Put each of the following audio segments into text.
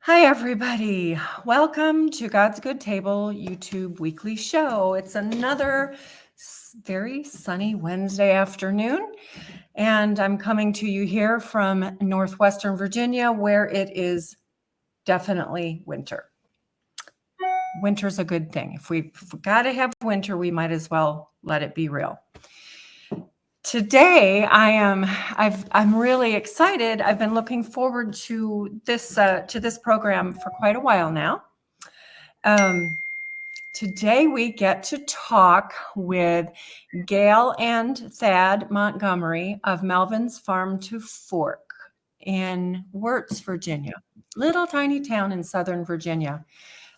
Hi, everybody. Welcome to God's Good Table YouTube weekly show. It's another very sunny Wednesday afternoon, and I'm coming to you here from Northwestern Virginia, where it is definitely winter. Winter's a good thing. If we've got to have winter, we might as well let it be real. Today, I'm really excited. I've been looking forward to this program for quite a while now. Today we get to talk with Gayle and Thad Montgomery of Melvin's Farm to Fork in Wirtz, Virginia, little tiny town in Southern Virginia.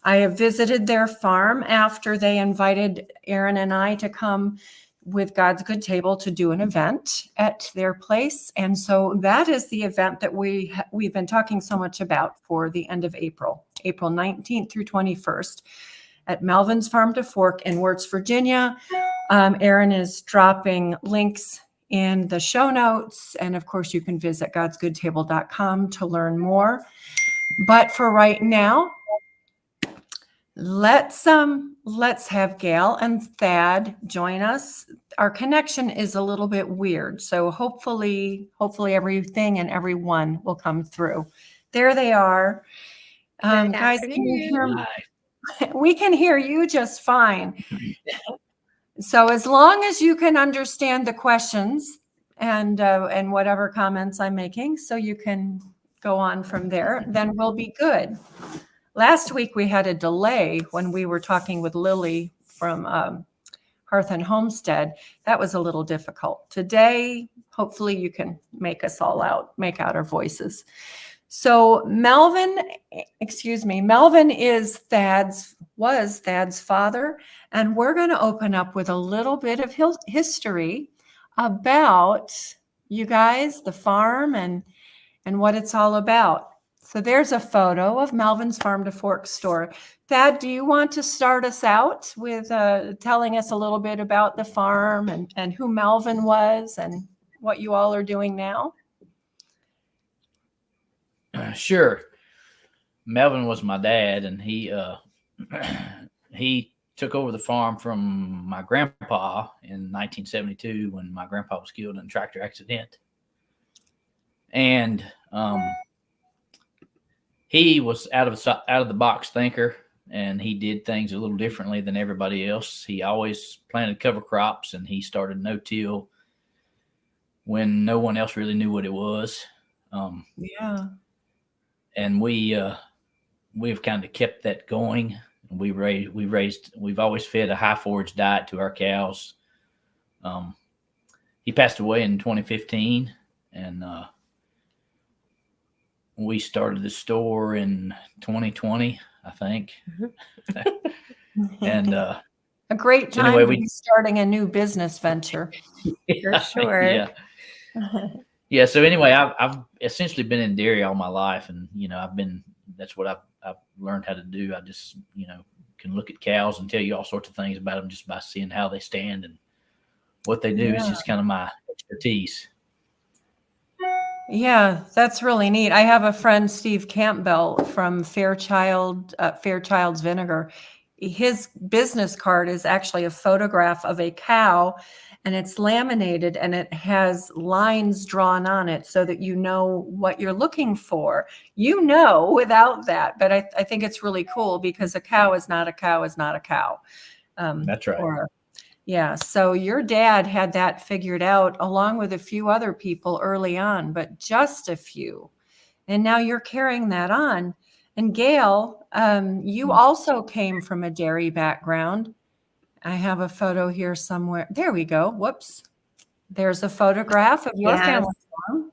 I have visited their farm after they invited Aaron and I to come with God's Good Table to do an event at their place. And so that is the event that we've been talking so much about for the end of April 19th through 21st at Melvin's Farm to Fork in Wirtz, Virginia. Aaron is dropping links in the show notes. And of course, you can visit godsgoodtable.com to learn more. But for right now, let's have Gayle and Thad join us. Our connection is a little bit weird, so hopefully everything and everyone will come through. There they are. Guys, can you hear me? We can hear you just fine. So as long as you can understand the questions and whatever comments I'm making, so you can go on from there, then we'll be good. Last week, we had a delay when we were talking with Lily from Hearth and Homestead. That was a little difficult. Today, hopefully you can make out our voices. So Melvin was Thad's father, and we're going to open up with a little bit of history about you guys, the farm, and what it's all about. So there's a photo of Melvin's Farm to Fork store. Thad, do you want to start us out with telling us a little bit about the farm and who Melvin was and what you all are doing now? Sure. Melvin was my dad, and he took over the farm from my grandpa in 1972 when my grandpa was killed in a tractor accident. And he was out of the box thinker, and he did things a little differently than everybody else. He always planted cover crops, and he started no-till when no one else really knew what it was. And we've kind of kept that going. We've always fed a high forage diet to our cows. He passed away in 2015, and we started the store in 2020, I think. And a great time to be starting a new business venture. For sure. Yeah. So anyway, I've essentially been in dairy all my life, and that's what I've learned how to do. I just can look at cows and tell you all sorts of things about them just by seeing how they stand and what they do. Yeah. It's just kind of my expertise. Yeah, that's really neat. I have a friend, Steve Campbell from Fairchild's Vinegar. His business card is actually a photograph of a cow, and it's laminated, and it has lines drawn on it so that you know what you're looking for. Without that, but I think it's really cool because a cow is not a cow is not a cow. That's right. Yeah, so your dad had that figured out along with a few other people early on, but just a few. And now you're carrying that on. And Gayle, you also came from a dairy background. I have a photo here somewhere. There we go. Whoops. There's a photograph of your family farm.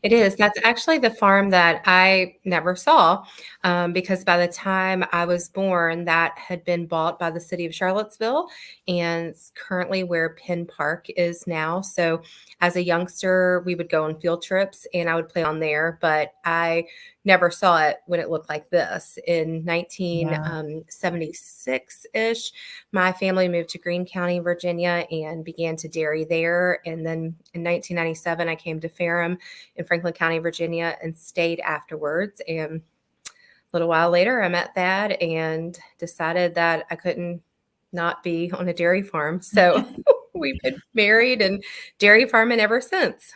It is. That's actually the farm that I never saw because by the time I was born, that had been bought by the city of Charlottesville and it's currently where Penn Park is now. So as a youngster, we would go on field trips and I would play on there, but I never saw it when it looked like this. In 1976-ish, my family moved to Greene County, Virginia, and began to dairy there. And then in 1997, I came to Ferrum in Franklin County, Virginia, and stayed afterwards. And a little while later, I met Thad and decided that I couldn't not be on a dairy farm. So we've been married and dairy farming ever since.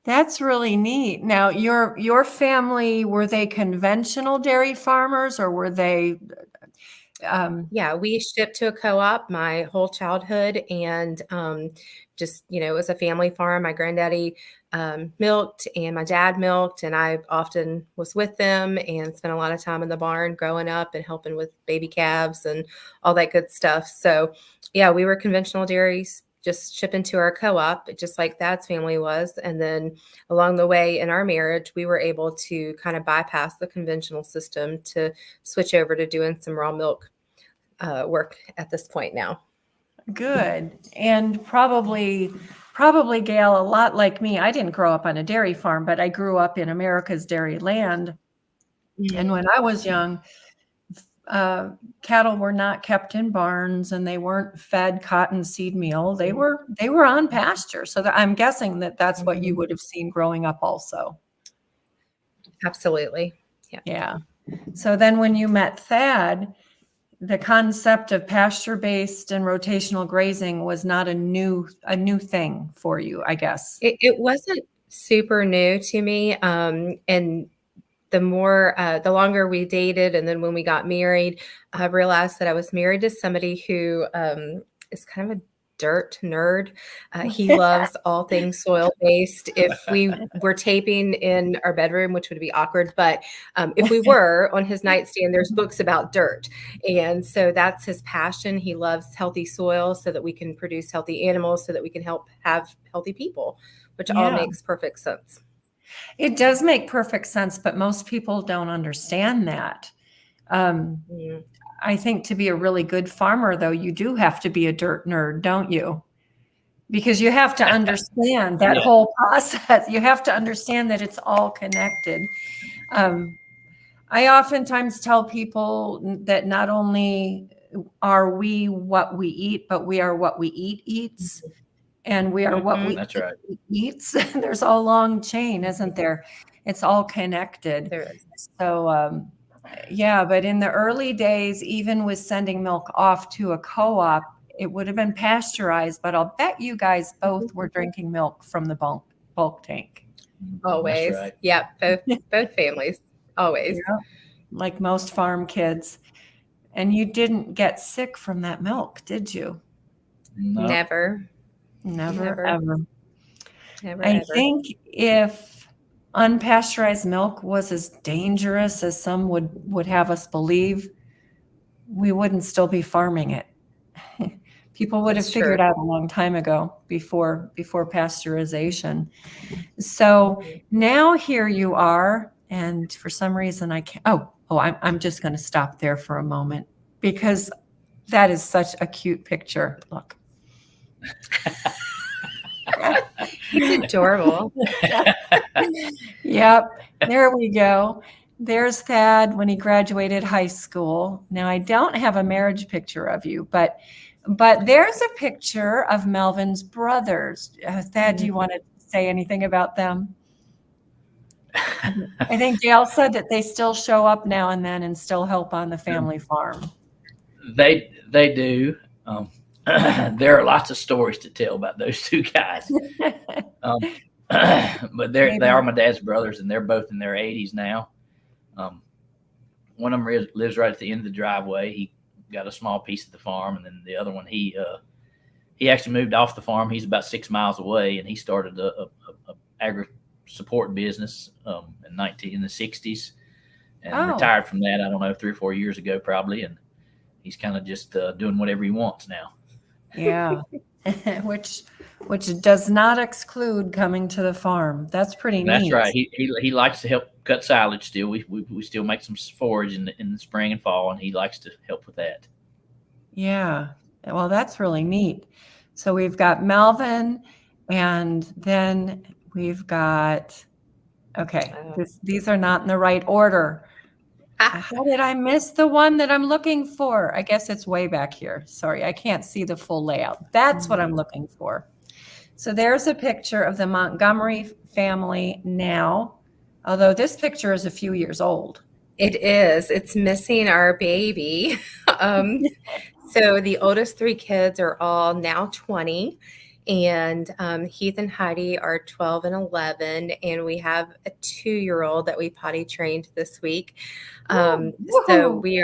That's really neat. Now, your family, were they conventional dairy farmers, or were they? Yeah, we shipped to a co-op my whole childhood, and just, it was a family farm. My granddaddy milked and my dad milked, and I often was with them and spent a lot of time in the barn growing up and helping with baby calves and all that good stuff. So yeah, we were conventional dairies, just shipping to our co-op, just like Thad's family was. And then along the way in our marriage, we were able to kind of bypass the conventional system to switch over to doing some raw milk work at this point now. Good. And probably, Gayle, a lot like me, I didn't grow up on a dairy farm, but I grew up in America's dairy land. Mm-hmm. And when I was young, cattle were not kept in barns, and they weren't fed cottonseed meal. They were on pasture. So I'm guessing that's what you would have seen growing up also. Absolutely. Yeah. So then when you met Thad, the concept of pasture-based and rotational grazing was not a new thing for you, I guess. It wasn't super new to me. And the longer we dated, and then when we got married, I realized that I was married to somebody who is kind of a dirt nerd. He loves all things soil-based. If we were taping in our bedroom, which would be awkward, but if we were, on his nightstand, there's books about dirt. And so that's his passion. He loves healthy soil so that we can produce healthy animals, so that we can have healthy people, which all makes perfect sense. It does make perfect sense, but most people don't understand that. I think to be a really good farmer, though, you do have to be a dirt nerd, don't you? Because you have to understand that whole process. You have to understand that it's all connected. I oftentimes tell people that not only are we what we eat, but we are what we eat eats. And we are what we eats. There's a long chain, isn't there? It's all connected. There is. So, but in the early days, even with sending milk off to a co-op, it would have been pasteurized, but I'll bet you guys both were drinking milk from the bulk tank. Always. Right. Yeah, both families. Always. Yeah. Like most farm kids. And you didn't get sick from that milk, did you? No. Never, ever. I think if unpasteurized milk was as dangerous as some would have us believe, we wouldn't still be farming it. People would have figured out a long time ago before pasteurization. So now here you are, and for some reason I can't. I'm just going to stop there for a moment because that is such a cute picture. Look. It's adorable. Yep. There we go. There's Thad when he graduated high school. Now I don't have a marriage picture of you, but there's a picture of Melvin's brothers. Thad, do you want to say anything about them? I think Gayle said that they still show up now and then and still help on the family farm. They do. There are lots of stories to tell about those two guys. But they are my dad's brothers, and they're both in their 80s now. One of them lives right at the end of the driveway. He got a small piece of the farm, and then the other one, he actually moved off the farm. He's about 6 miles away, and he started a agri support business in the 60s, and retired from that, I don't know, 3 or 4 years ago probably, and he's kind of just doing whatever he wants now. Yeah. which does not exclude coming to the farm. That's pretty neat. That's right. He likes to help cut silage still. We still make some forage in the spring and fall, and he likes to help with that. Yeah. Well, that's really neat. So we've got Melvin, and then we've got Okay, these are not in the right order. How did I miss the one that I'm looking for? I guess it's way back here. Sorry, I can't see the full layout. That's what I'm looking for. So there's a picture of the Montgomery family now, although this picture is a few years old. It is. It's missing our baby. So the oldest 3 kids are all now 20, and Heath and Heidi are 12 and 11, and we have a 2-year-old that we potty trained this week. So we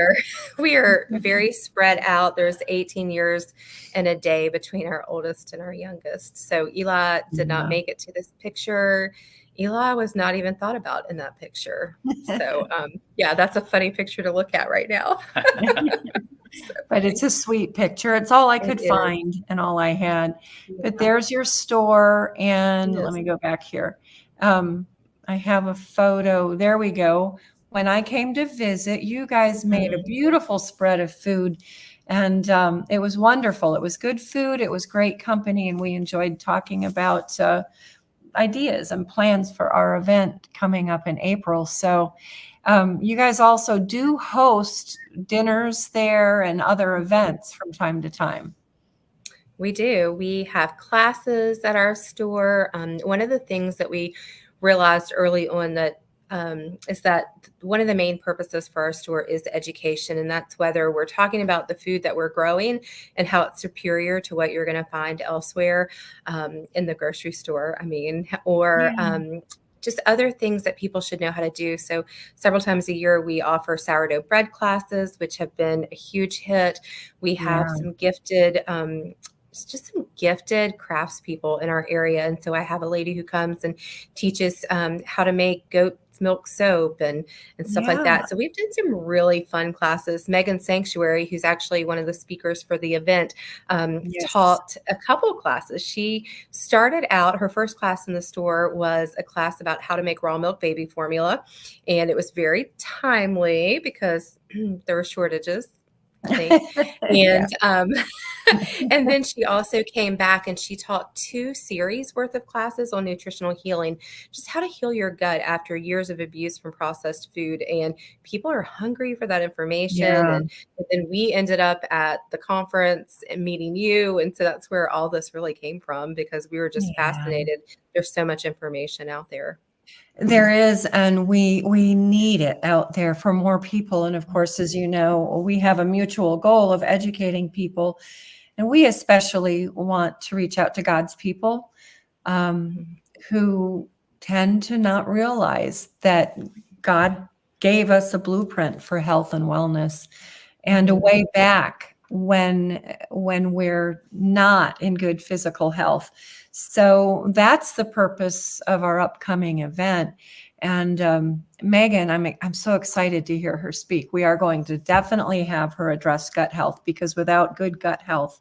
are very spread out. There's 18 years and a day between our oldest and our youngest. So Eli did not make it to this picture. Eli was not even thought about in that picture. So yeah, that's a funny picture to look at right now. But it's a sweet picture. It's all I could find and all I had. Yeah. But there's your store. And let me go back here. I have a photo. There we go. When I came to visit, you guys made a beautiful spread of food. And it was wonderful. It was good food. It was great company. And we enjoyed talking about ideas and plans for our event coming up in April. So you guys also do host dinners there and other events from time to time. We do. We have classes at our store. One of the things that we realized early on that is that one of the main purposes for our store is education. And that's whether we're talking about the food that we're growing and how it's superior to what you're going to find elsewhere in the grocery store, or just other things that people should know how to do. So several times a year, we offer sourdough bread classes, which have been a huge hit. We have some gifted craftspeople in our area. And so I have a lady who comes and teaches how to make goat's milk soap and stuff like that. So we've done some really fun classes. Megan Sanctuary, who's actually one of the speakers for the event, taught a couple of classes. She started out, her first class in the store was a class about how to make raw milk baby formula. And it was very timely because there were shortages, I think. And and then she also came back and she taught 2 series worth of classes on nutritional healing, just how to heal your gut after years of abuse from processed food. And people are hungry for that information. And then we ended up at the conference and meeting you. And so that's where all this really came from, because we were just fascinated. There's so much information out there. There is, and we need it out there for more people. And of course, as you know, we have a mutual goal of educating people. And we especially want to reach out to God's people who tend to not realize that God gave us a blueprint for health and wellness and a way back when we're not in good physical health. So that's the purpose of our upcoming event. And Megan, I'm so excited to hear her speak. We are going to definitely have her address gut health, because without good gut health,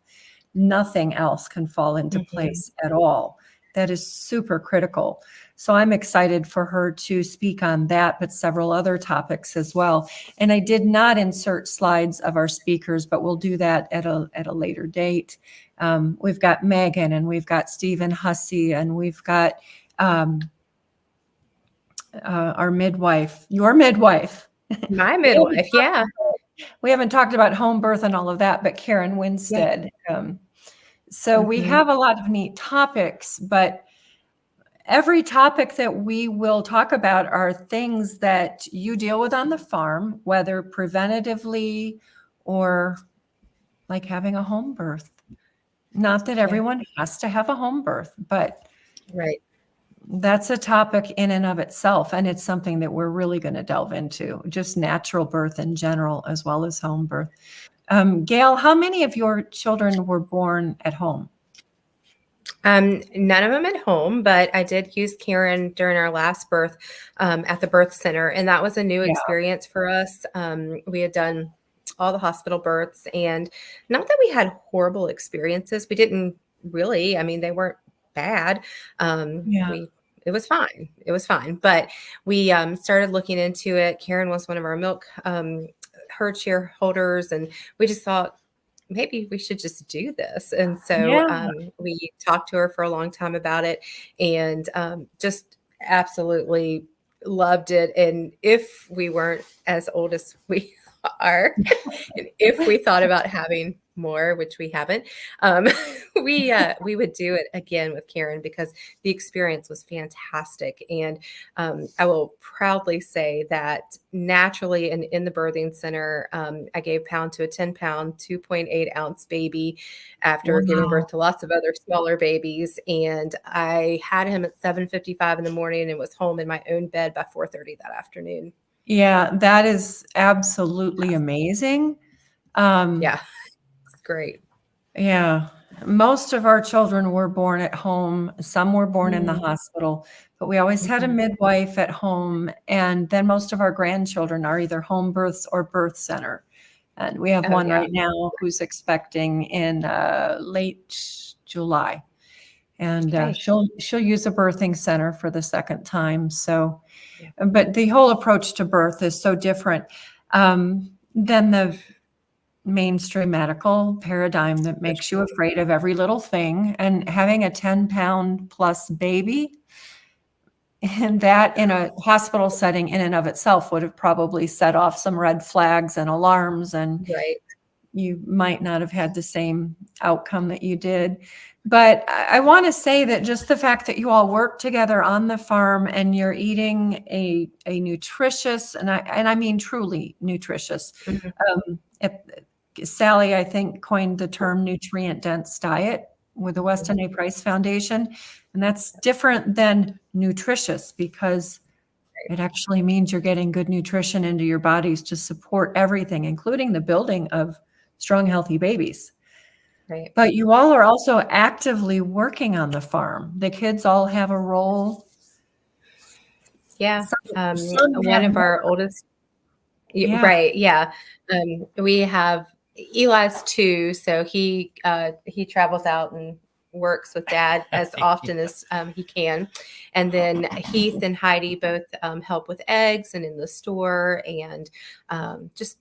nothing else can fall into place at all. That is super critical. So I'm excited for her to speak on that, but several other topics as well. And I did not insert slides of our speakers, but we'll do that at a later date. We've got Megan, and we've got Stephen Hussey, and we've got our midwife, your midwife. My midwife, yeah. We haven't talked about home birth and all of that, but Karen Winstead. So we have a lot of neat topics, but every topic that we will talk about are things that you deal with on the farm, whether preventatively or like having a home birth. Not that everyone has to have a home birth, but that's a topic in and of itself. And it's something that we're really going to delve into, just natural birth in general, as well as home birth. Gayle, how many of your children were born at home? None of them at home, but I did use Karen during our last birth at the birth center. And that was a new experience for us. We had done all the hospital births, and not that we had horrible experiences. We didn't really, they weren't bad. It was fine. It was fine. But we started looking into it. Karen was one of our milk herd shareholders, and we just thought, maybe we should just do this. And so we talked to her for a long time about it, and just absolutely loved it. And if we weren't as old as we are, and if we thought about having more, which we haven't, we would do it again with Karen because the experience was fantastic. And I will proudly say that naturally and in the birthing center, I gave Pound to a 10-pound, 2.8 ounce baby after giving birth to lots of other smaller babies. And I had him at 7:55 in the morning and was home in my own bed by 4:30 that afternoon. Yeah, that is absolutely amazing. Yeah, it's great. Yeah. Most of our children were born at home. Some were born in the hospital, but we always had a midwife at home. And then most of our grandchildren are either home births or birth center. And we have one right now who's expecting in late July. And she'll use a birthing center for the second time. So, but the whole approach to birth is so different than the mainstream medical paradigm that makes you afraid of every little thing. And having a 10-pound plus baby, and that in a hospital setting in and of itself would have probably set off some red flags and alarms, and you might not have had the same outcome that you did. But I want to say that just the fact that you all work together on the farm and you're eating a nutritious, and I mean truly nutritious. Sally, I think, coined the term nutrient-dense diet with the Weston A. Price Foundation. And that's different than nutritious because it actually means you're getting good nutrition into your bodies to support everything, including the building of strong, healthy babies. Right. But you all are also actively working on the farm. The kids all have a role. Yeah. One of our oldest. Right. Yeah. We have Eli's 2. So he travels out and works with Dad as often as he can. And then Heath and Heidi both help with eggs and in the store and just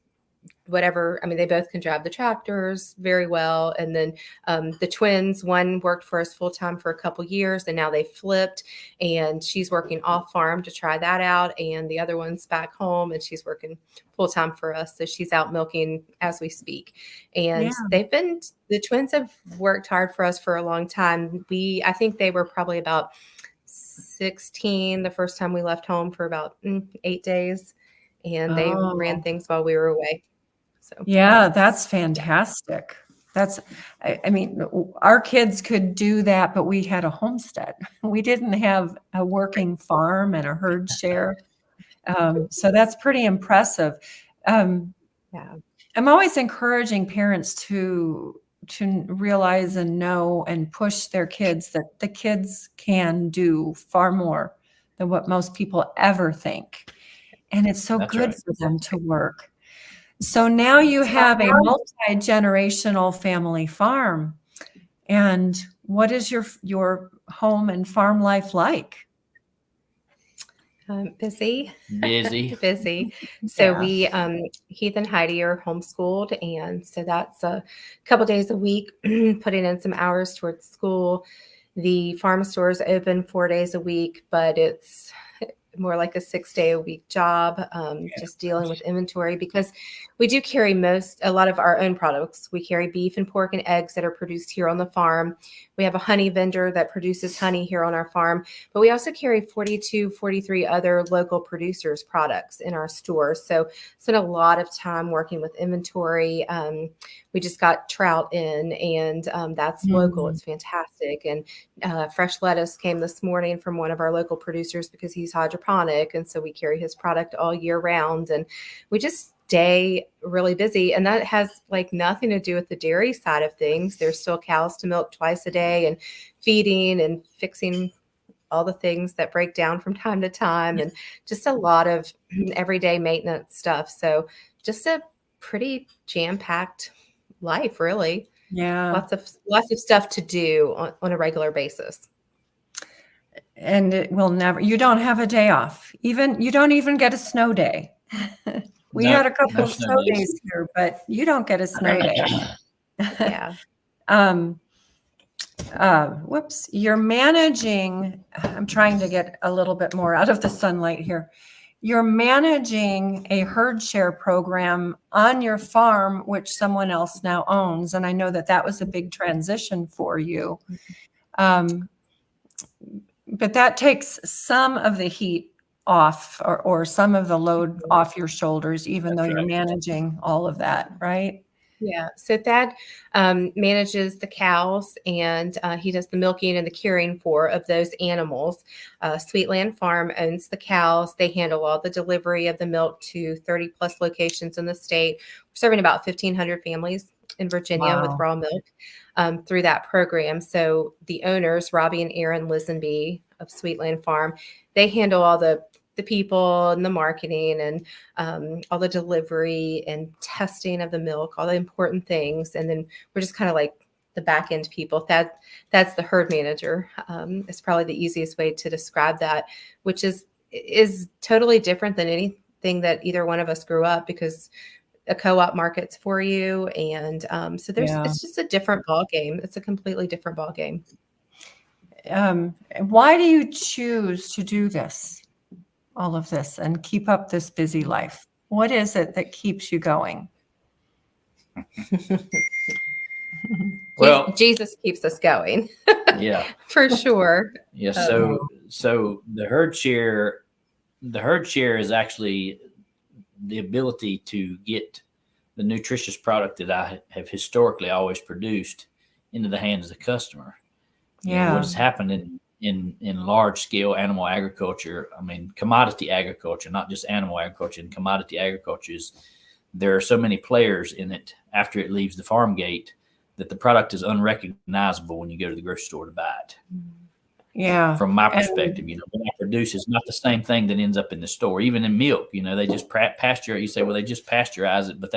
whatever. I mean, they both can drive the tractors very well. And then the twins, one worked for us full time for a couple years and now they flipped and she's working off farm to try that out. And the other one's back home and she's working full time for us. So she's out milking as we speak. And the twins have worked hard for us for a long time. I think they were probably about 16 the first time we left home for about 8 days. And they ran things while we were away. So. Yeah, that's fantastic. I mean, our kids could do that, but we had a homestead. We didn't have a working farm and a herd share. So that's pretty impressive. I'm always encouraging parents to realize and know and push their kids that the kids can do far more than what most people ever think. And it's so good for them to work. So now you have a multi-generational family farm. And what is your home and farm life like? Busy. Busy. So we, Heath and Heidi are homeschooled. And so that's a couple days a week, putting in some hours towards school. The farm store is open 4 days a week, but it's more like a 6-day-a-week job, just dealing with inventory because we do carry a lot of our own products. We carry beef and pork and eggs that are produced here on the farm. We have a honey vendor that produces honey here on our farm, but we also carry 43 other local producers' products in our stores. So spent a lot of time working with inventory. We just got trout in and that's local. It's fantastic. And fresh lettuce came this morning from one of our local producers because he's hydroponic. And so we carry his product all year round and we just stay really busy. And that has like nothing to do with the dairy side of things. There's still cows to milk twice a day and feeding and fixing all the things that break down from time to time and just a lot of everyday maintenance stuff. So just a pretty jam-packed life, really. Yeah. Lots of stuff to do on a regular basis. And it will never, you don't have a day off. You don't even get a snow day. We had a couple of snow days here, but you don't get a snow day. Yeah. you're managing, I'm trying to get a little bit more out of the sunlight here. You're managing a herd share program on your farm, which someone else now owns. And I know that that was a big transition for you. But that takes some of the heat off or some of the load off your shoulders, even though you're managing all of that, right? Yeah. So Thad manages the cows, and he does the milking and the caring for of those animals. Sweetland Farm owns the cows. They handle all the delivery of the milk to 30 plus locations in the state. We're serving about 1,500 families in Virginia with raw milk through that program. So the owners, Robbie and Aaron Lisenby of Sweetland Farm, they handle all the people and the marketing and all the delivery and testing of the milk, all the important things. And then we're just kind of like the back end people. That's the herd manager. It's probably the easiest way to describe that, which is totally different than anything that either one of us grew up, because a co-op markets for you. And so it's just a different ball game. It's a completely different ball game. Why do you choose to do this? All of this and keep up this busy life? What is it that keeps you going? Well, Jesus keeps us going. Yeah, for sure. Yeah. So the herd share is actually the ability to get the nutritious product that I have historically always produced into the hands of the customer. Yeah. You know, what has happened in large scale animal agriculture, I mean, commodity agriculture, not just animal agriculture, and commodity agriculture is there are so many players in it after it leaves the farm gate that the product is unrecognizable when you go to the grocery store to buy it. Yeah. From my perspective, you know, what I produce is not the same thing that ends up in the store. Even in milk, you know, they just pasteurize. You say, well, they just pasteurize it, but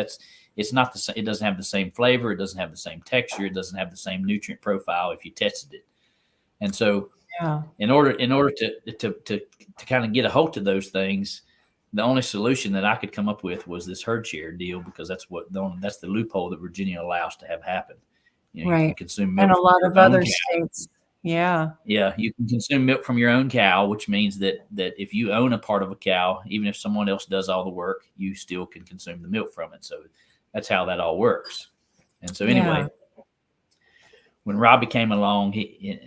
it's not the same. It doesn't have the same flavor. It doesn't have the same texture. It doesn't have the same nutrient profile if you tested it. And so, in order to kind of get a hold of those things, the only solution that I could come up with was this herd share deal, because that's the loophole that Virginia allows to have happen. You know, you can consume milk and a lot of other cow. states. Yeah, you can consume milk from your own cow, which means that if you own a part of a cow, even if someone else does all the work, you still can consume the milk from it. So that's how that all works. And so anyway. When Robbie came along,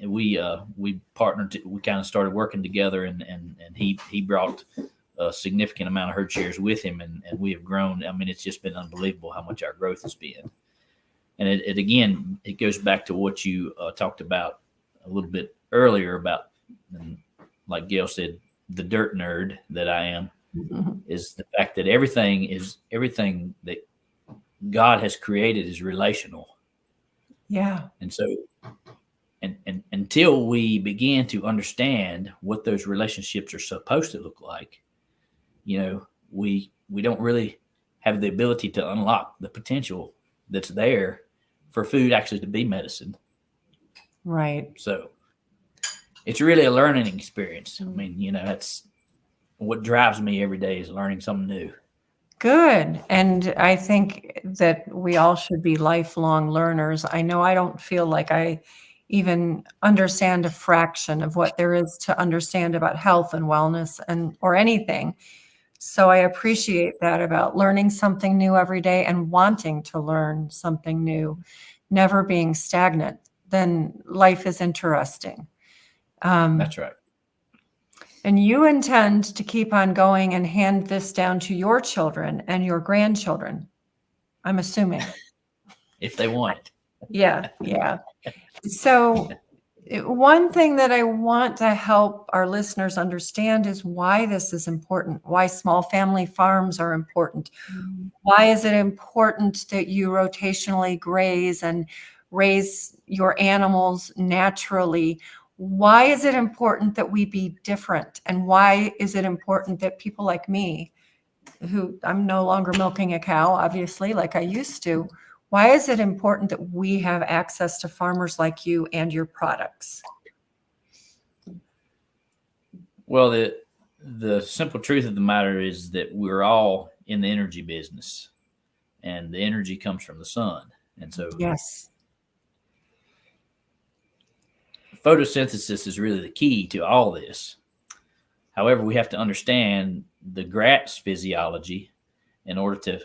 we partnered. We kind of started working together, and he brought a significant amount of herd shares with him, and we have grown. I mean, it's just been unbelievable how much our growth has been. And it goes back to what you talked about a little bit earlier about, and like Gayle said, the dirt nerd that I am is the fact that everything that God has created is relational. Yeah. And so, and until we begin to understand what those relationships are supposed to look like, you know, we don't really have the ability to unlock the potential that's there for food actually to be medicine. Right. So it's really a learning experience. I mean, you know, that's what drives me every day, is learning something new. Good. And I think that we all should be lifelong learners. I know I don't feel like I even understand a fraction of what there is to understand about health and wellness or anything. So I appreciate that about learning something new every day and wanting to learn something new, never being stagnant. Then life is interesting. That's right. And you intend to keep on going and hand this down to your children and your grandchildren, I'm assuming. If they want it. Yeah. So one thing that I want to help our listeners understand is why this is important, why small family farms are important. Why is it important that you rotationally graze and raise your animals naturally? Why is it important that we be different? And why is it important that people like me, who I'm no longer milking a cow, obviously, like I used to, why is it important that we have access to farmers like you and your products? Well, the simple truth of the matter is that we're all in the energy business, and the energy comes from the sun. And so yes, photosynthesis is really the key to all this. However, we have to understand the grass physiology in order to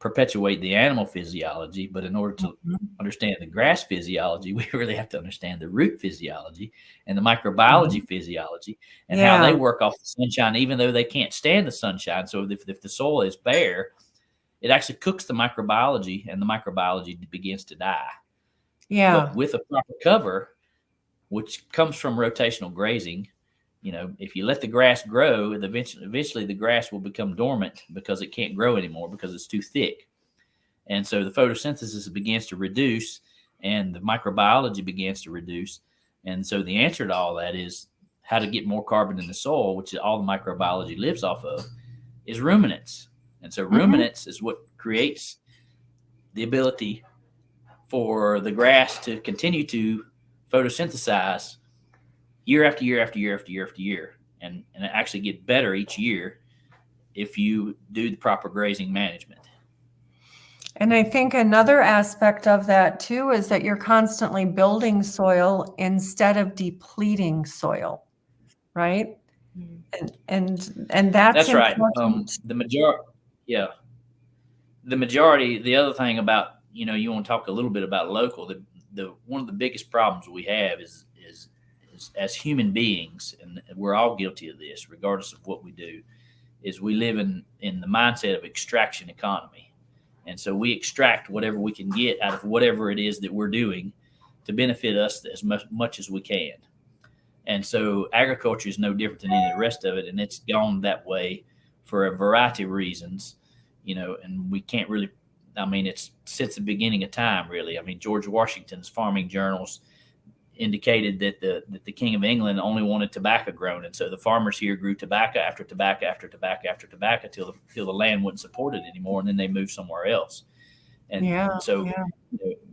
perpetuate the animal physiology. But in order to understand the grass physiology, we really have to understand the root physiology and the microbiology physiology and how they work off the sunshine, even though they can't stand the sunshine. So if the soil is bare, it actually cooks the microbiology, and the microbiology begins to die. But with a proper cover, which comes from rotational grazing, if you let the grass grow, eventually the grass will become dormant because it can't grow anymore because it's too thick. And so the photosynthesis begins to reduce and the microbiology begins to reduce. And so the answer to all that is how to get more carbon in the soil, which all the microbiology lives off of, is ruminants. And so ruminants is what creates the ability for the grass to continue to photosynthesize year after year after year after year after year, and actually get better each year if you do the proper grazing management. And I think another aspect of that too is that you're constantly building soil instead of depleting soil, right? And that's right. important. The majority. The other thing about you want to talk a little bit about local. The one of the biggest problems we have is as human beings, and we're all guilty of this, regardless of what we do, is we live in the mindset of extraction economy. And so we extract whatever we can get out of whatever it is that we're doing to benefit us as much as we can. And so agriculture is no different than any of the rest of it. And it's gone that way for a variety of reasons, and we can't really, it's since the beginning of time, really. George Washington's farming journals indicated that the King of England only wanted tobacco grown, and so the farmers here grew tobacco after tobacco after tobacco after tobacco till the land wouldn't support it anymore, and then they moved somewhere else. And so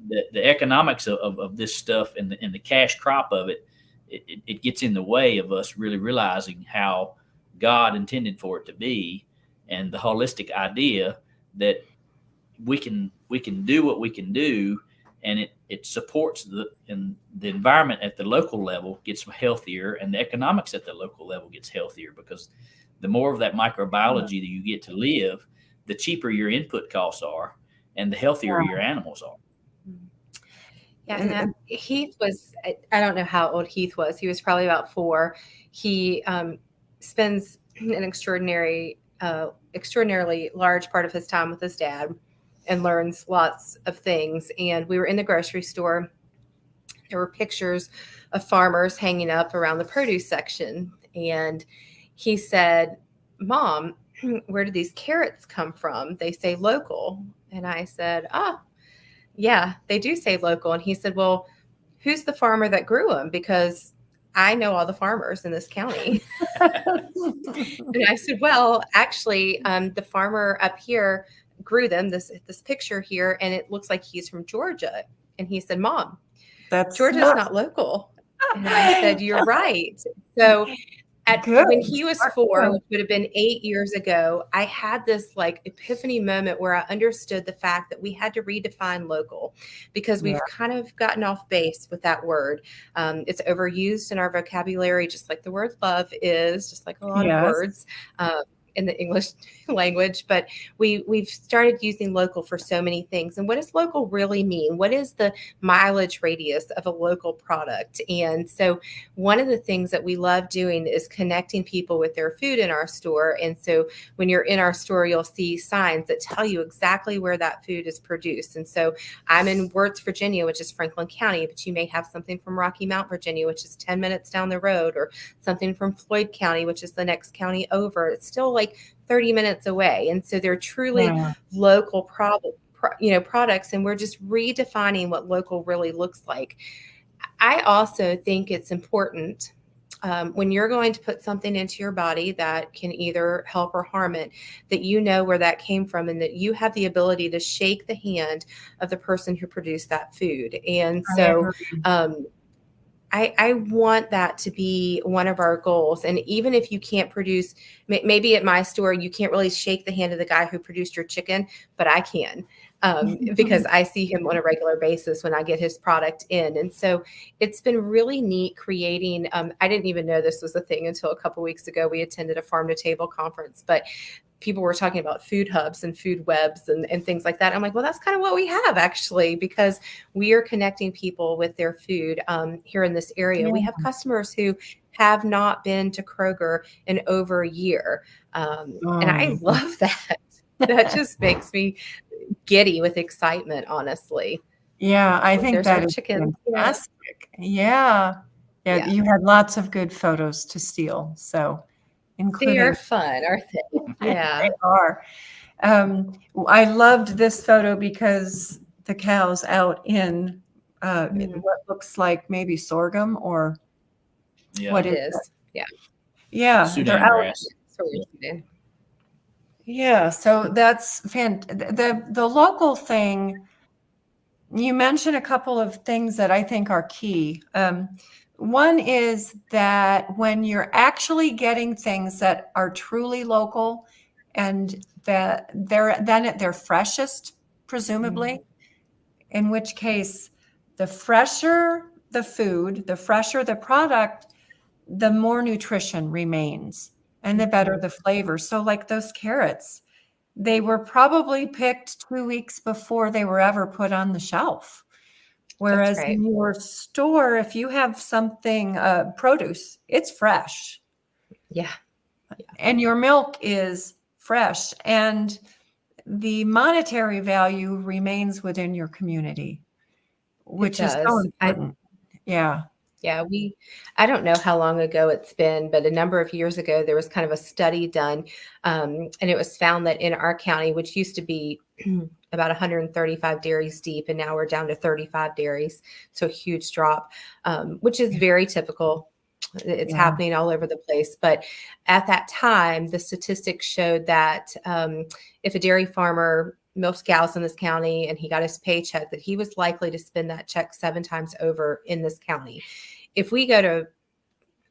the economics of this stuff and the cash crop of it gets in the way of us really realizing how God intended for it to be, and the holistic idea that we can do what we can do. And it supports the environment at the local level gets healthier, and the economics at the local level gets healthier, because the more of that microbiology that you get to live, the cheaper your input costs are, and the healthier your animals are. Yeah, and Heath was, I don't know how old Heath was. He was probably about 4. He spends an extraordinarily large part of his time with his dad and learns lots of things. And we were in the grocery store. There were pictures of farmers hanging up around the produce section. And he said, "Mom, where did these carrots come from? They say local." And I said, yeah, they do say local. And he said, "Well, who's the farmer that grew them? Because I know all the farmers in this county." And I said, "Well, actually, the farmer up here grew them, this picture here, and it looks like he's from Georgia." And he said, "Mom, Georgia's not local." And I said, "You're right." So when he was 4, which would have been 8 years ago, I had this epiphany moment where I understood the fact that we had to redefine local, because we've kind of gotten off base with that word. It's overused in our vocabulary, just like the word love is, just like a lot of words in the English language. But we've started using local for so many things. And what does local really mean? What is the mileage radius of a local product? And so one of the things that we love doing is connecting people with their food in our store. And so when you're in our store, you'll see signs that tell you exactly where that food is produced. And so I'm in Wirtz, Virginia, which is Franklin County, but you may have something from Rocky Mount, Virginia, which is 10 minutes down the road, or something from Floyd County, which is the next county over. It's still 30 minutes away. And so they're truly local products, and we're just redefining what local really looks like. I also think it's important when you're going to put something into your body that can either help or harm it, that you know where that came from, and that you have the ability to shake the hand of the person who produced that food. And so I want that to be one of our goals. And even if you can't produce, maybe at my store, you can't really shake the hand of the guy who produced your chicken, but I can. because I see him on a regular basis when I get his product in. And so it's been really neat creating. I didn't even know this was a thing until a couple weeks ago. We attended a farm to table conference, but people were talking about food hubs and food webs and things like that. I'm like, well, that's kind of what we have actually, because we are connecting people with their food here in this area. We have customers who have not been to Kroger in over a year. And I love that. That just makes me giddy with excitement, honestly. Yeah, I think that is chickens. fantastic. Yeah. You had lots of good photos to steal. So including they are fun, aren't they? Yeah, they are. I loved this photo because the cow's out in what looks like maybe sorghum or what it is is. Yeah. Yeah, Sudan they're out. grass. Yeah, so that's the local thing. You mentioned a couple of things that I think are key. One is that when you're actually getting things that are truly local and that they're then at their freshest, presumably, in which case the fresher the food, the fresher the product, the more nutrition remains and the better the flavor. So like those carrots, they were probably picked 2 weeks before they were ever put on the shelf. Whereas right. in your store, if you have something, produce, it's fresh. Yeah. And your milk is fresh. And the monetary value remains within your community, which is so important. Yeah. Yeah, I don't know how long ago it's been, but a number of years ago, there was kind of a study done. And it was found that in our county, which used to be about 135 dairies deep, and now we're down to 35 dairies. So a huge drop, which is very typical. It's happening all over the place. But at that time, the statistics showed that if a dairy farmer milks cows in this county and he got his paycheck, that he was likely to spend that check 7 times over in this county. If we go to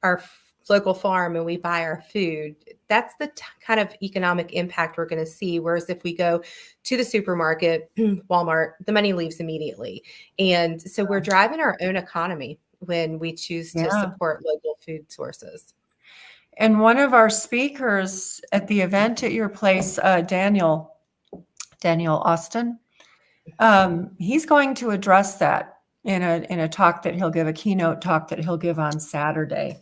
our local farm and we buy our food, that's the kind of economic impact we're going to see. Whereas if we go to the supermarket, Walmart, the money leaves immediately. And so we're driving our own economy when we choose to support local food sources. And one of our speakers at the event at your place, Daniel Austin, he's going to address that in a talk that he'll give, a keynote talk that he'll give on Saturday.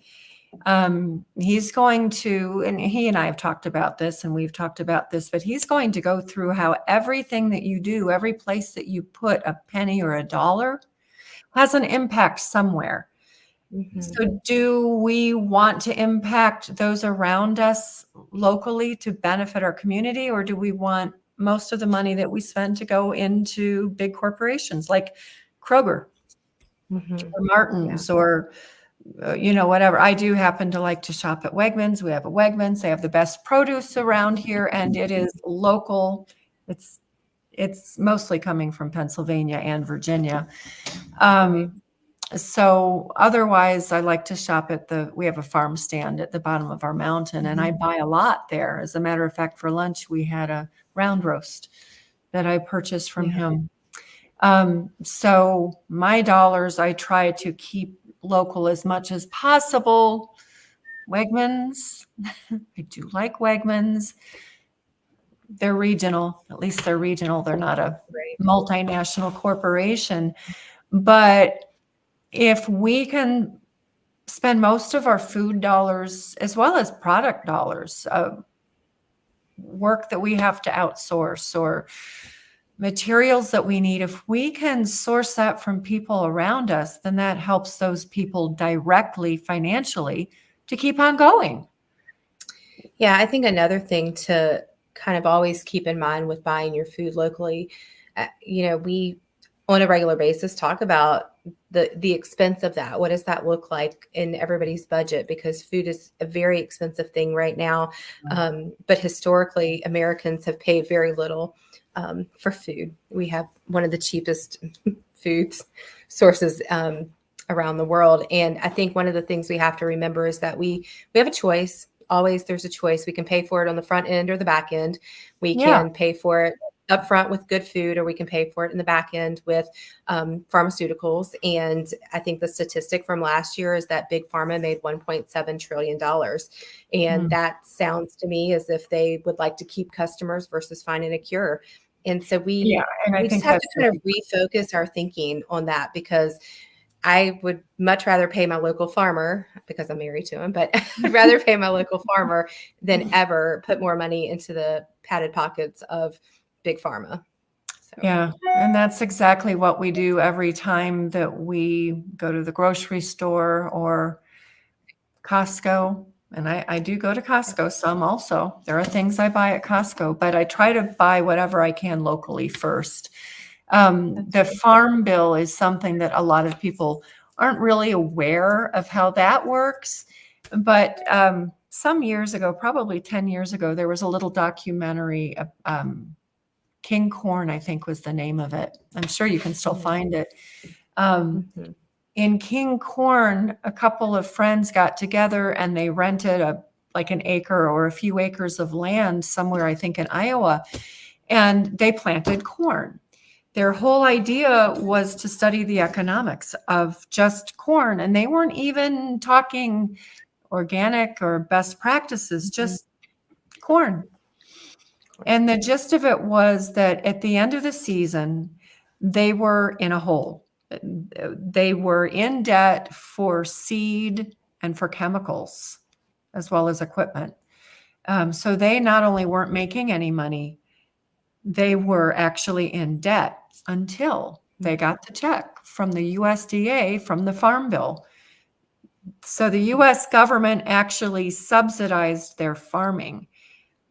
He's going to, and he and I have talked about this and we've talked about this, but he's going to go through how everything that you do, every place that you put a penny or a dollar has an impact somewhere. So do we want to impact those around us locally to benefit our community, or do we want most of the money that we spend to go into big corporations like Kroger or Martin's or, whatever? I do happen to like to shop at Wegmans. We have a Wegmans. They have the best produce around here, and it is local. It's mostly coming from Pennsylvania and Virginia. So otherwise, I like to shop at we have a farm stand at the bottom of our mountain, and I buy a lot there. As a matter of fact, for lunch, we had a round roast that I purchased from him. So my dollars, I try to keep local as much as possible. Wegmans, I do like Wegmans. They're regional. At least they're regional. They're not a multinational corporation. But if we can spend most of our food dollars as well as product dollars, work that we have to outsource or materials that we need, if we can source that from people around us, then that helps those people directly financially to keep on going. Yeah, I think another thing to kind of always keep in mind with buying your food locally, we on a regular basis talk about the expense of that. What does that look like in everybody's budget? Because food is a very expensive thing right now. But historically, Americans have paid very little for food. We have one of the cheapest food sources around the world. And I think one of the things we have to remember is that we have a choice. Always there's a choice. We can pay for it on the front end or the back end. We can pay for it up front with good food, or we can pay for it in the back end with pharmaceuticals. And I think the statistic from last year is that big pharma made $1.7 trillion. And that sounds to me as if they would like to keep customers versus finding a cure. And so we just have to kind of refocus our thinking on that, because I would much rather pay my local farmer, because I'm married to him, but I'd rather pay my local farmer than ever put more money into the padded pockets of big pharma. So. Yeah. And that's exactly what we do every time that we go to the grocery store or Costco. And I do go to Costco some also. There are things I buy at Costco, but I try to buy whatever I can locally first. The farm bill is something that a lot of people aren't really aware of how that works. But some years ago, probably 10 years ago, there was a little documentary, King Corn, I think was the name of it. I'm sure you can still find it. In King Corn, a couple of friends got together and they rented an acre or a few acres of land somewhere, I think in Iowa, and they planted corn. Their whole idea was to study the economics of just corn, and they weren't even talking organic or best practices, just corn. And the gist of it was that at the end of the season, they were in a hole. They were in debt for seed and for chemicals, as well as equipment. So they not only weren't making any money, they were actually in debt until they got the check from the USDA from the Farm Bill. So the US government actually subsidized their farming,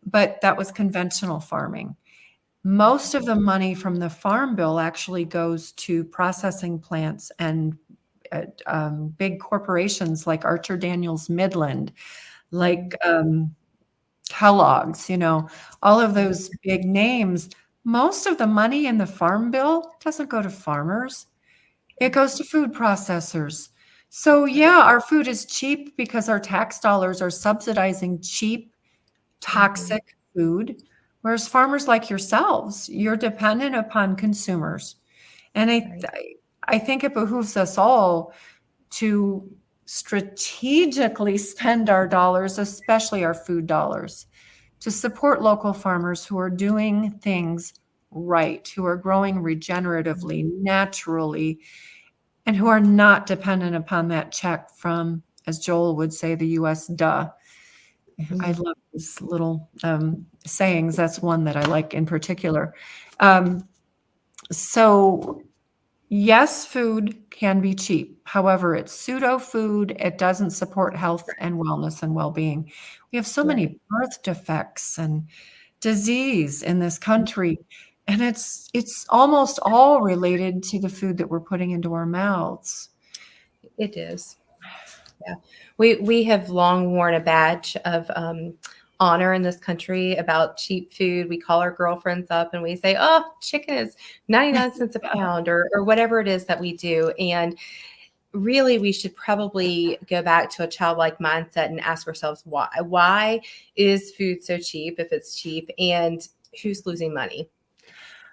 but that was conventional farming. Most of the money from the Farm Bill actually goes to processing plants and big corporations like Archer Daniels Midland, like Kellogg's, all of those big names. Most of the money in the Farm Bill doesn't go to farmers. It goes to food processors. So yeah, our food is cheap because our tax dollars are subsidizing cheap, toxic food. Whereas farmers like yourselves, you're dependent upon consumers. And I think it behooves us all to strategically spend our dollars, especially our food dollars, to support local farmers who are doing things right, who are growing regeneratively, naturally, and who are not dependent upon that check from, as Joel would say, the USDA. I love these little sayings. That's one that I like in particular. So yes, food can be cheap. However, it's pseudo food. It doesn't support health and wellness and well-being. We have so many birth defects and disease in this country, and it's almost all related to the food that we're putting into our mouths. It is. Yeah. We have long worn a badge of honor in this country about cheap food. We call our girlfriends up and we say, oh, chicken is 99 cents a pound or whatever it is that we do. And really, we should probably go back to a childlike mindset and ask ourselves why. Why is food so cheap if it's cheap, and who's losing money?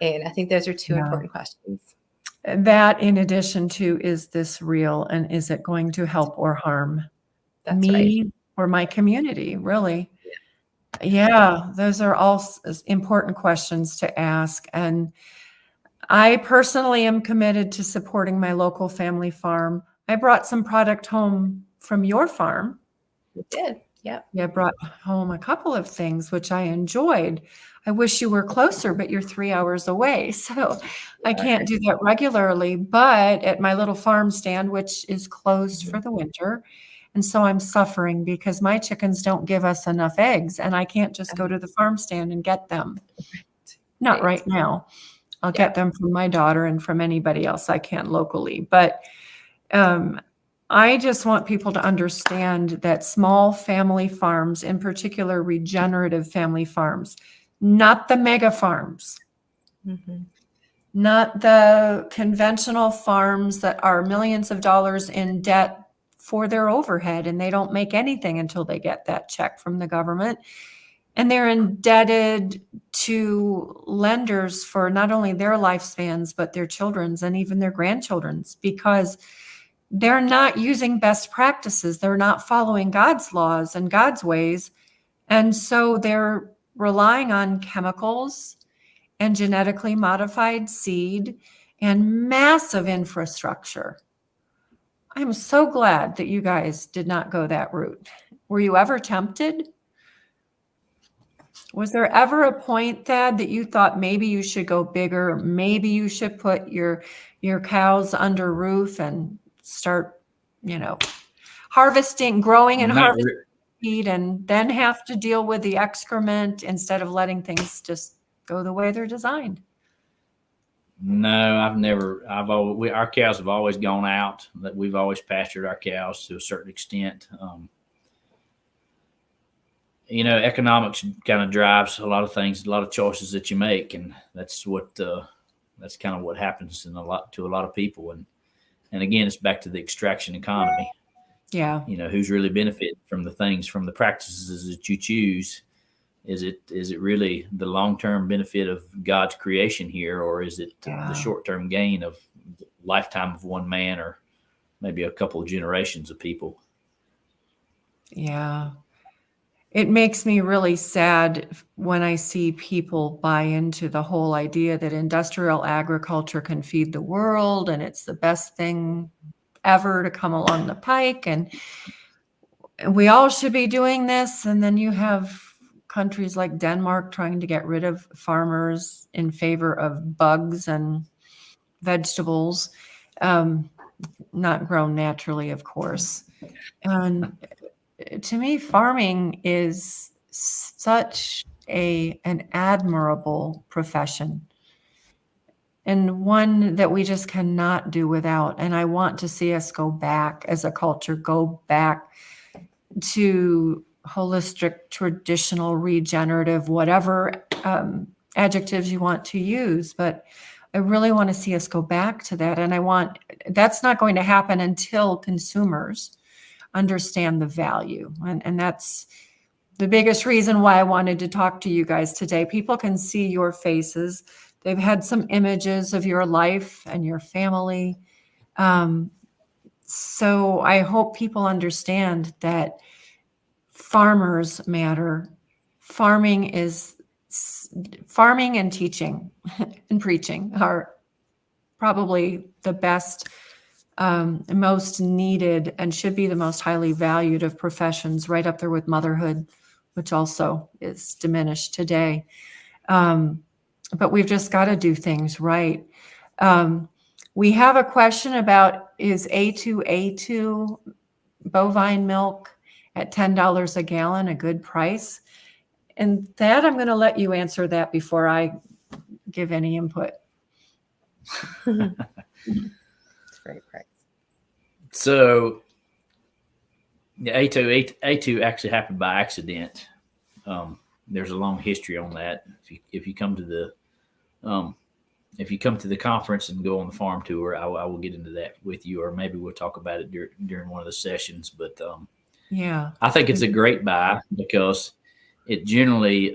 And I think those are two important questions. That, in addition to, is this real, and is it going to help or harm me or my community, really? Yeah, those are all important questions to ask. And I personally am committed to supporting my local family farm. I brought some product home from your farm. You did, yeah. Yeah, I brought home a couple of things, which I enjoyed. I wish you were closer, but you're 3 hours away. So I can't do that regularly, but at my little farm stand, which is closed for the winter. And so I'm suffering because my chickens don't give us enough eggs, and I can't just go to the farm stand and get them. Not right now. I'll get them from my daughter and from anybody else I can locally. But I just want people to understand that small family farms, in particular regenerative family farms, not the mega farms, not the conventional farms that are millions of dollars in debt for their overhead, and they don't make anything until they get that check from the government. And they're indebted to lenders for not only their lifespans, but their children's and even their grandchildren's, because they're not using best practices. They're not following God's laws and God's ways. And so they're relying on chemicals and genetically modified seed and massive infrastructure. I'm so glad that you guys did not go that route. Were you ever tempted? Was there ever a point, Thad, that you thought maybe you should go bigger? Maybe you should put your cows under roof and start, harvesting, growing and harvesting feed, and then have to deal with the excrement instead of letting things just go the way they're designed? No, our cows have always gone out. That we've always pastured our cows to a certain extent. Economics kind of drives a lot of things, a lot of choices that you make, and that's kind of what happens to a lot of people. And again, it's back to the extraction economy. Yeah. Who's really benefiting from the practices that you choose? Is it really the long-term benefit of God's creation here, or is it the short-term gain of lifetime of one man or maybe a couple of generations of people? Yeah. It makes me really sad when I see people buy into the whole idea that industrial agriculture can feed the world and it's the best thing ever to come along the pike, and we all should be doing this. And then you have countries like Denmark trying to get rid of farmers in favor of bugs and vegetables, not grown naturally, of course. And to me, farming is such an admirable profession, and one that we just cannot do without. And I want to see us go back as a culture, go back to holistic, traditional, regenerative, whatever adjectives you want to use. But I really want to see us go back to that. And that's not going to happen until consumers understand the value. And that's the biggest reason why I wanted to talk to you guys today. People can see your faces. They've had some images of your life and your family. So I hope people understand that farmers matter. Farming and teaching and preaching are probably the best, most needed, and should be the most highly valued of professions, right up there with motherhood, which also is diminished today. But we've just got to do things right. We have a question about, is A2 bovine milk at $10 a gallon a good price? And Thad, I'm going to let you answer that before I give any input. It's a great price. So the A2 actually happened by accident. There's a long history on that. If you come to the conference and go on the farm tour, I will get into that with you, or maybe we'll talk about it during one of the sessions. But I think it's a great buy because it generally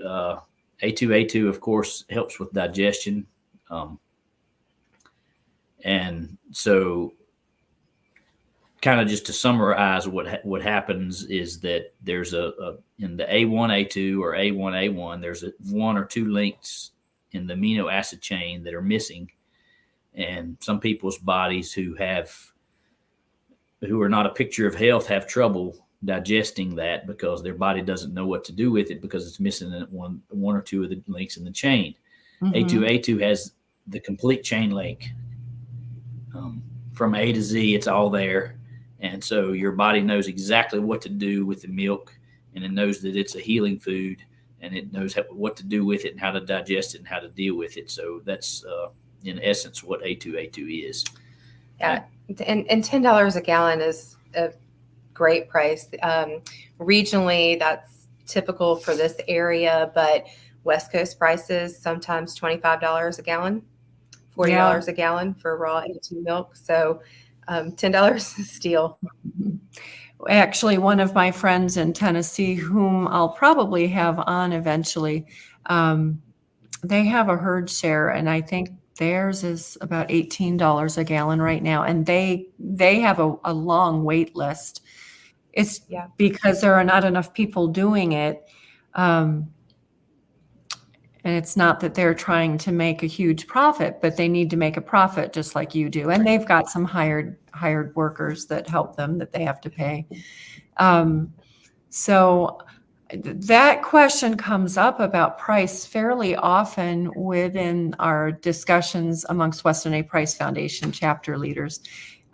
A2 of course helps with digestion, and so kind of just to summarize what happens is that there's in the A1A2 or A1A1, there's one or two links in the amino acid chain that are missing, and some people's bodies who are not a picture of health have trouble digesting that because their body doesn't know what to do with it because it's missing one or two of the links in the chain. Mm-hmm. A2 has the complete chain link. From A to Z, it's all there. And so your body knows exactly what to do with the milk, and it knows that it's a healing food, and it knows what to do with it and how to digest it and how to deal with it. So that's, in essence, what A2 is. Yeah, and $10 a gallon is a great price. Regionally, that's typical for this area, but West Coast prices, sometimes $25 a gallon, $40 a gallon for raw A2 milk. So $10 is a steal. Actually, one of my friends in Tennessee, whom I'll probably have on eventually, they have a herd share, and I think theirs is about $18 a gallon right now, and they have a long wait list. It's because there are not enough people doing it. And it's not that they're trying to make a huge profit, but they need to make a profit just like you do. And they've got some hired workers that help them that they have to pay. So that question comes up about price fairly often within our discussions amongst Weston A. Price Foundation chapter leaders.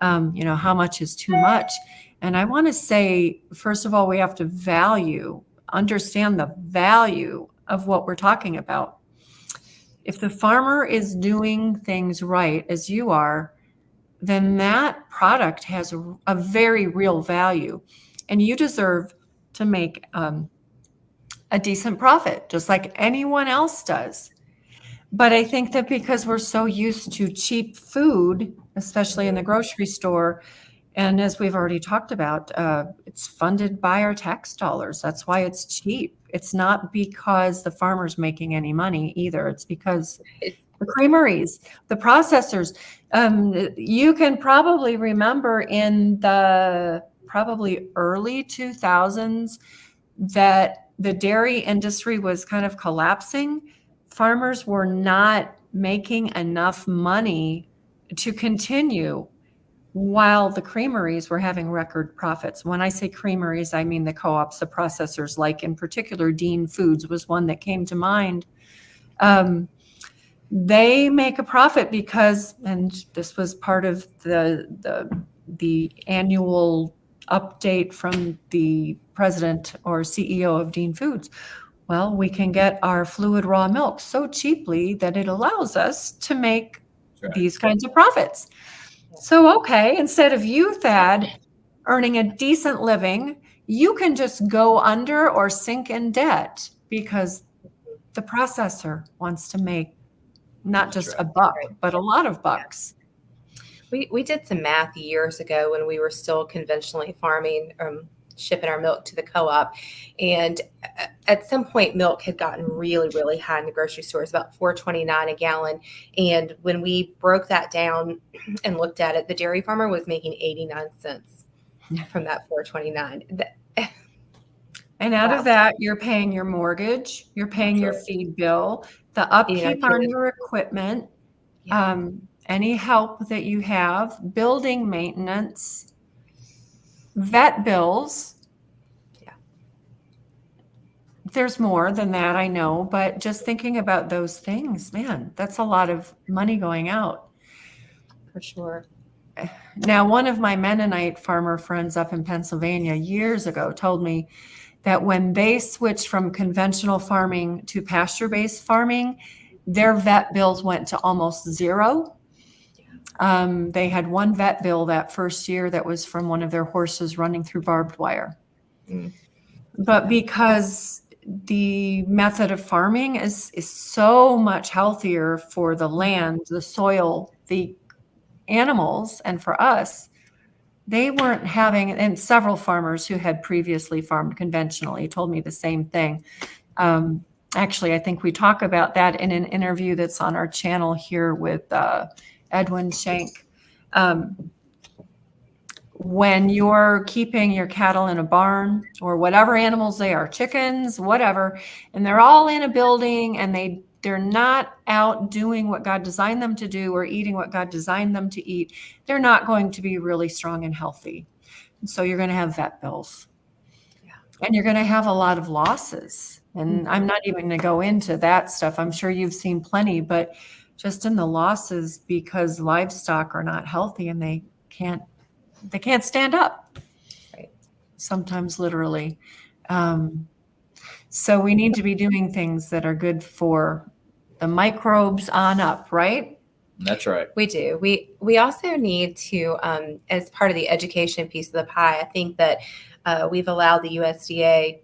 How much is too much? And I want to say, first of all, we have to understand the value of what we're talking about. If the farmer is doing things right, as you are, then that product has a very real value, and you deserve to make a decent profit, just like anyone else does. But I think that because we're so used to cheap food, especially in the grocery store, and as we've already talked about, it's funded by our tax dollars. That's why it's cheap. It's not because the farmer's making any money either. It's because the creameries, the processors. You can probably remember in the probably early 2000s that the dairy industry was kind of collapsing. Farmers were not making enough money to continue while the creameries were having record profits. When I say creameries, I mean the co-ops, the processors, like in particular Dean Foods was one that came to mind. They make a profit because, and this was part of the annual update from the president or CEO of Dean Foods. Well, we can get our fluid raw milk so cheaply that it allows us to make these kinds of profits. So, okay, instead of you, Thad, earning a decent living, you can just go under or sink in debt because the processor wants to make not just a buck, but a lot of bucks. We did some math years ago when we were still conventionally farming, shipping our milk to the co-op. And at some point, milk had gotten really, really high in the grocery stores, about $4.29 a gallon. And when we broke that down and looked at it, the dairy farmer was making 89 cents from that $4.29. And out of that, you're paying your mortgage, you're paying your feed bill, the upkeep on your equipment, any help that you have, building maintenance, vet bills. Yeah. There's more than that, I know, but just thinking about those things, man, that's a lot of money going out. For sure. Now, one of my Mennonite farmer friends up in Pennsylvania years ago told me that when they switched from conventional farming to pasture-based farming, their vet bills went to almost zero. They had one vet bill that first year that was from one of their horses running through barbed wire. But because the method of farming is so much healthier for the land, the soil, the animals, and for us, they weren't having, and several farmers who had previously farmed conventionally told me the same thing. Actually, I think we talk about that in an interview that's on our channel here with Edwin Shank. When you're keeping your cattle in a barn or whatever animals they are, chickens, whatever, and they're all in a building and they're not out doing what God designed them to do or eating what God designed them to eat, they're not going to be really strong and healthy. And so you're going to have vet bills. And you're going to have a lot of losses. And I'm not even going to go into that stuff. I'm sure you've seen plenty, but just in the losses because livestock are not healthy and they can't stand up. Right. Sometimes literally. So we need to be doing things that are good for the microbes on up, right? That's right. We do. We also need to, as part of the education piece of the pie, I think that we've allowed the USDA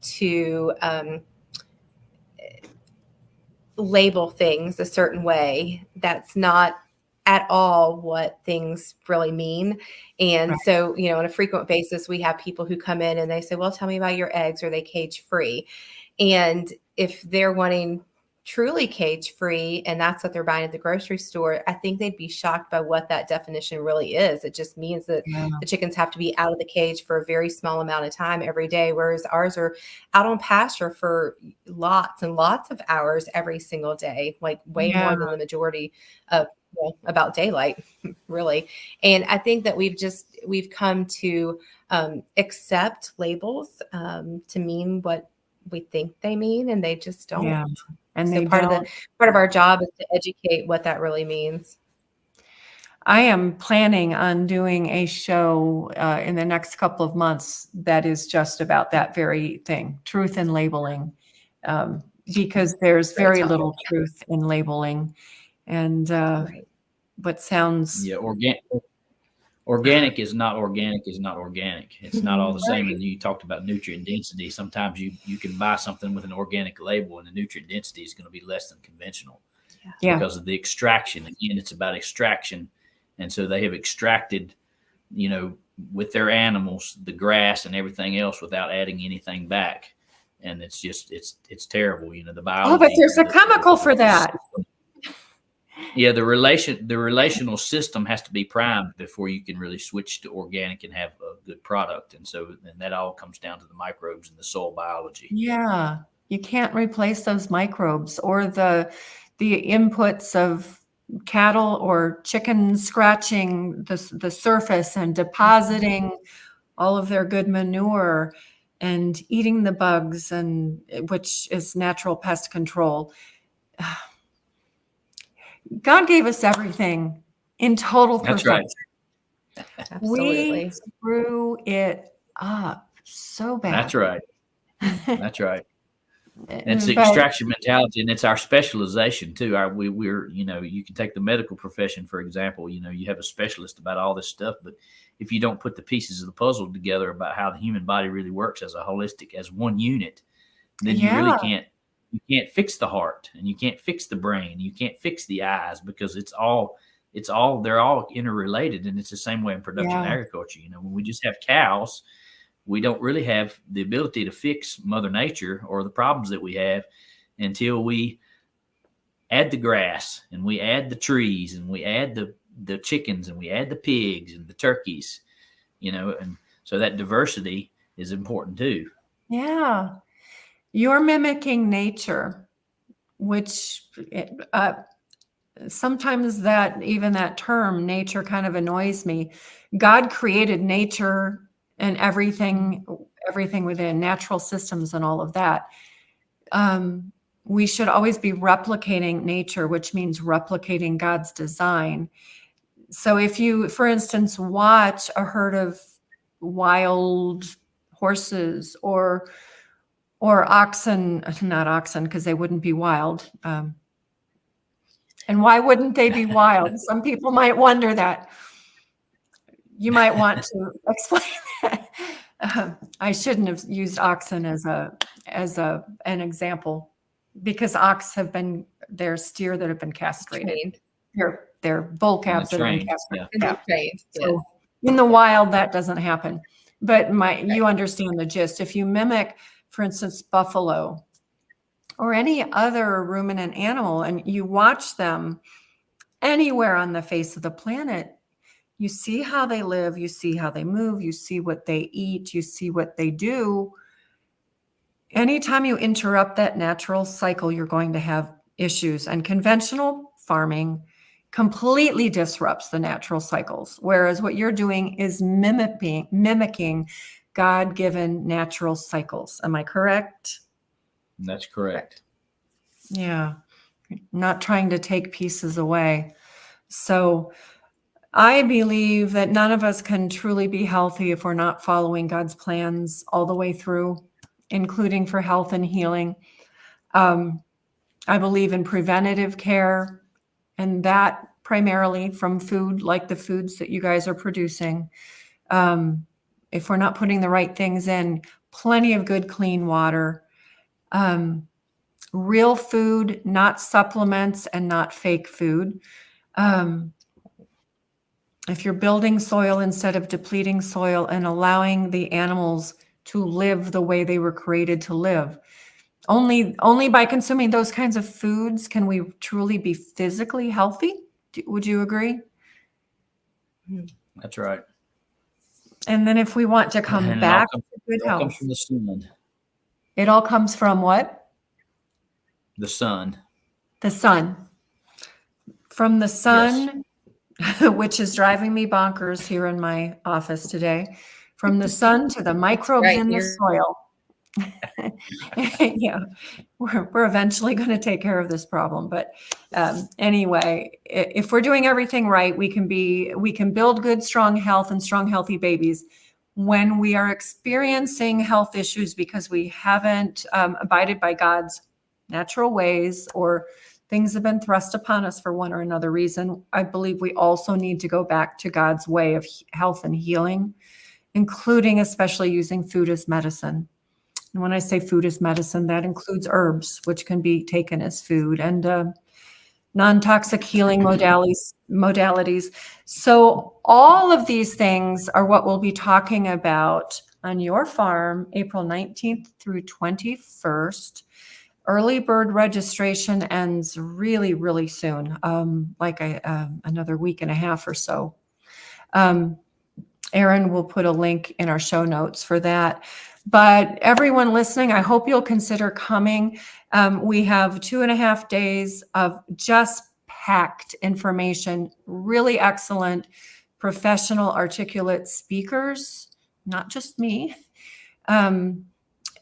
to label things a certain way that's not at all what things really mean. And Right. so, on a frequent basis, we have people who come in and they say, well, tell me about your eggs. Are they cage free? And if they're wanting truly cage free and that's what they're buying at the grocery store, I think they'd be shocked by what that definition really is. It just means that the chickens have to be out of the cage for a very small amount of time every day, whereas ours are out on pasture for lots and lots of hours every single day, like way more than the majority of about daylight, really. And I think that we've come to accept labels to mean what we think they mean, and they just don't. Yeah. And so part of our job is to educate what that really means. I am planning on doing a show in the next couple of months that is just about that very thing, truth in labeling, because there's very little truth in labeling. And what sounds... Yeah, organic is not organic. It's not all the same. And you talked about nutrient density. Sometimes you can buy something with an organic label and the nutrient density is going to be less than conventional because of the extraction. Again, it's about extraction. And so they have extracted, with their animals, the grass and everything else without adding anything back. And it's just, it's terrible. The biology. Oh, but there's a chemical for that. Yeah, the relational system has to be primed before you can really switch to organic and have a good product. And so then that all comes down to the microbes and the soil biology. Yeah, you can't replace those microbes or the inputs of cattle or chickens scratching the surface and depositing all of their good manure and eating the bugs, and which is natural pest control. God gave us everything in total perfection. That's right. Absolutely. We screw it up so bad. That's right. That's right. It's the extraction mentality, and it's our specialization too. We're you can take the medical profession, for example. You have a specialist about all this stuff, but if you don't put the pieces of the puzzle together about how the human body really works as a holistic, as one unit, then you really can't. You can't fix the heart, and you can't fix the brain. You can't fix the eyes, because they're all interrelated. And it's the same way in production agriculture. When we just have cows, we don't really have the ability to fix Mother Nature or the problems that we have until we add the grass, and we add the trees, and we add the chickens, and we add the pigs and the turkeys, and so that diversity is important too. Yeah. You're mimicking nature, which sometimes that term nature kind of annoys me. God created nature and everything within natural systems and all of that. We should always be replicating nature, which means replicating God's design. So if you, for instance, watch a herd of wild horses or oxen, not oxen, because they wouldn't be wild. And why wouldn't they be wild? Some people might wonder that. You might want to explain that. I shouldn't have used oxen as an example, because they're steer that have been castrated. They're bull calves that have been castrated. Yeah. So in the wild, that doesn't happen. But you understand the gist. If you mimic, for instance, buffalo or any other ruminant animal, and you watch them anywhere on the face of the planet, you see how they live, you see how they move, you see what they eat, you see what they do. Anytime you interrupt that natural cycle, you're going to have issues. And conventional farming completely disrupts the natural cycles, whereas what you're doing is mimicking God-given natural cycles. Am I correct? That's correct. Yeah. Not trying to take pieces away. So I believe that none of us can truly be healthy if we're not following God's plans all the way through, including for health and healing. I believe in preventative care, and that primarily from food, like the foods that you guys are producing. If we're not putting the right things in, plenty of good, clean water, real food, not supplements and not fake food. if you're building soil instead of depleting soil and allowing the animals to live the way they were created to live. Only by consuming those kinds of foods can we truly be physically healthy. Would you agree? That's right. And then if we want to come back to good health, comes from the sun. It all comes from what? The sun. The sun. From the sun, yes. Which is driving me bonkers here in my office today. From the sun to the microbes in the soil. Yeah, we're eventually going to take care of this problem. But anyway, if we're doing everything right, we can build good, strong health and strong, healthy babies. When we are experiencing health issues because we haven't abided by God's natural ways, or things have been thrust upon us for one or another reason, I believe we also need to go back to God's way of health and healing, including especially using food as medicine. And when I say food as medicine, that includes herbs, which can be taken as food, and non-toxic healing modalities. So all of these things are what we'll be talking about on your farm, April 19th through 21st. Early bird registration ends really, really soon, another week and a half or so. Erin will put a link in our show notes for that. But everyone listening, I hope you'll consider coming. We have 2.5 days of just packed information, really excellent, professional, articulate speakers, not just me. And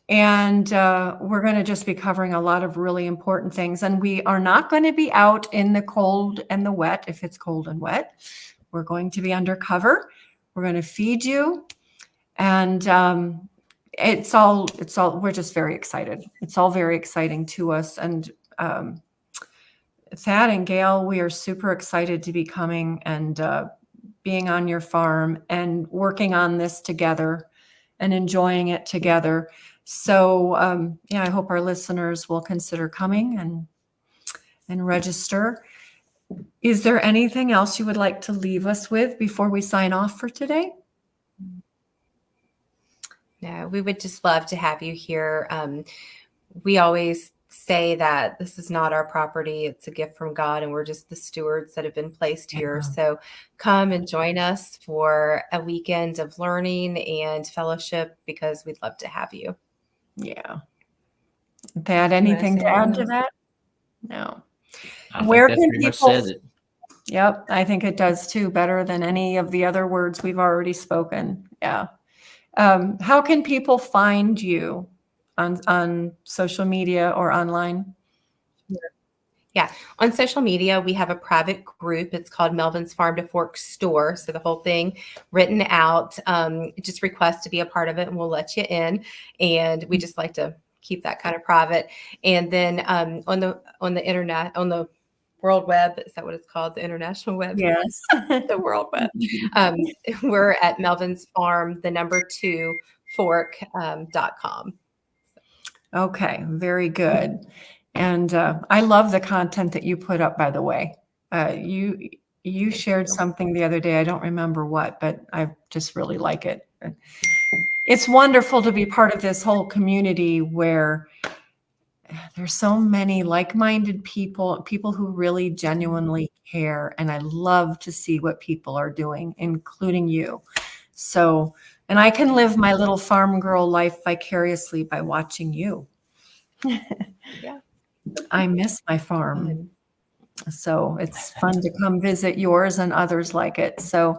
we're going to just be covering a lot of really important things. And we are not going to be out in the cold and the wet if it's cold and wet. We're going to be undercover. We're going to feed you. And it's all, we're just very excited. It's all very exciting to us. And Thad and Gayle, we are super excited to be coming and being on your farm and working on this together and enjoying it together. So I hope our listeners will consider coming and register. Is there anything else you would like to leave us with before we sign off for today? No, we would just love to have you here. We always say that this is not our property. It's a gift from God, and we're just the stewards that have been placed here. So come and join us for a weekend of learning and fellowship, because we'd love to have you. Yeah. Thad, anything to add to that? No. Where can people says it? Yep, I think it does too, better than any of the other words we've already spoken. Yeah. How can people find you on social media or online? Yeah, on social media, we have a private group. It's called Melvin's Farm to Fork Store. So the whole thing written out, just request to be a part of it and we'll let you in. And we just like to keep that kind of private. And then on the internet, on the World Web, is that what it's called? The international web? Yes. The World Web. We're at Melvin's Farm, 2 fork.com. Okay, very good. And I love the content that you put up, by the way. You shared something the other day. I don't remember what, but I just really like it. It's wonderful to be part of this whole community where there's so many like-minded people who really genuinely care. And I love to see what people are doing, including you. So, and I can live my little farm girl life vicariously by watching you. Yeah. I miss my farm. So it's fun to come visit yours and others like it. So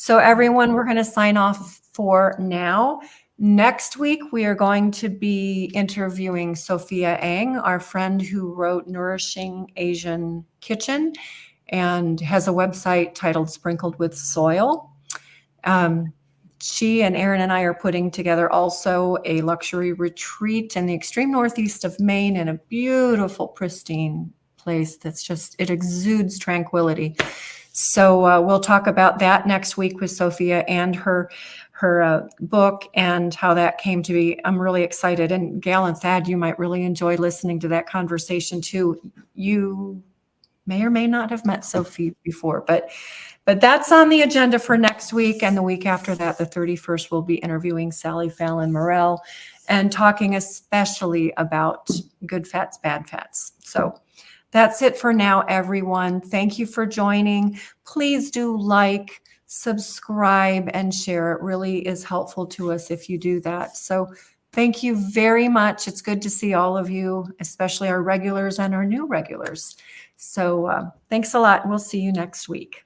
everyone, we're going to sign off for now. Next week, we are going to be interviewing Sophia Ang, our friend who wrote Nourishing Asian Kitchen and has a website titled Sprinkled with Soil. She and Erin and I are putting together also a luxury retreat in the extreme northeast of Maine in a beautiful, pristine place that's just, it exudes tranquility. So we'll talk about that next week with Sophia and her book and how that came to be. I'm really excited. And Gayle and Thad, you might really enjoy listening to that conversation too. You may or may not have met Sophie before, but But that's on the agenda for next week. And the week after that, the 31st, we'll be interviewing Sally Fallon Morell and talking especially about good fats, bad fats. So that's it for now, everyone. Thank you for joining. Please do like, subscribe, and share. It really is helpful to us if you do that. So thank you very much. It's good to see all of you, especially our regulars and our new regulars. So thanks a lot. We'll see you next week.